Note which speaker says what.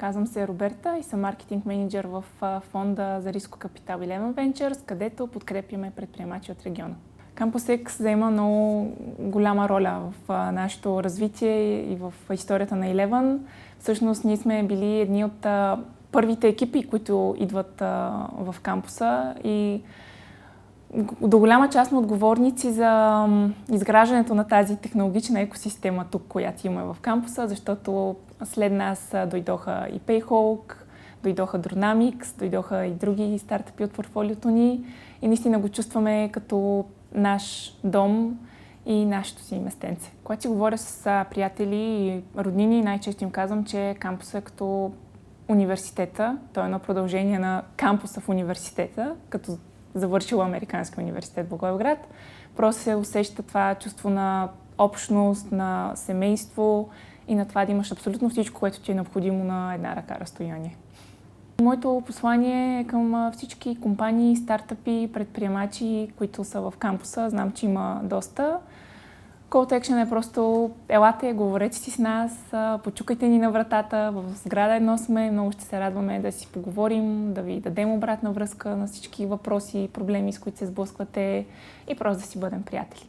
Speaker 1: Казвам се Роберта и съм маркетинг менеджер в фонда за риско капитал Eleven Ventures, където подкрепяме предприемачи от региона. Campus X заема много голяма роля в нашето развитие и в историята на Eleven. Всъщност ние сме били едни от първите екипи, които идват в кампуса и до голяма част сме отговорници за изграждането на тази технологична екосистема тук, която имаме в кампуса, защото след нас дойдоха и Payhawk, дойдоха Dronamics, дойдоха и други стартъпи от портфолиото ни и наистина го чувстваме като наш дом и нашето си местенце. Когато си говоря с приятели и роднини, най-често им казвам, че кампуса е като университета. То е едно продължение на кампуса в университета, като завършила Американски университет в Благоевград. Просто се усеща това чувство на общност, на семейство и на това да имаш абсолютно всичко, което ти е необходимо на една ръка разстояние. Моето послание е към всички компании, стартъпи, предприемачи, които са в кампуса. Знам, че има доста. Call to Action е просто елате, говорете си с нас, почукайте ни на вратата, в сграда 1 сме, много ще се радваме да си поговорим, да ви дадем обратна връзка на всички въпроси и проблеми, с които се сблъсквате и просто да си бъдем приятели.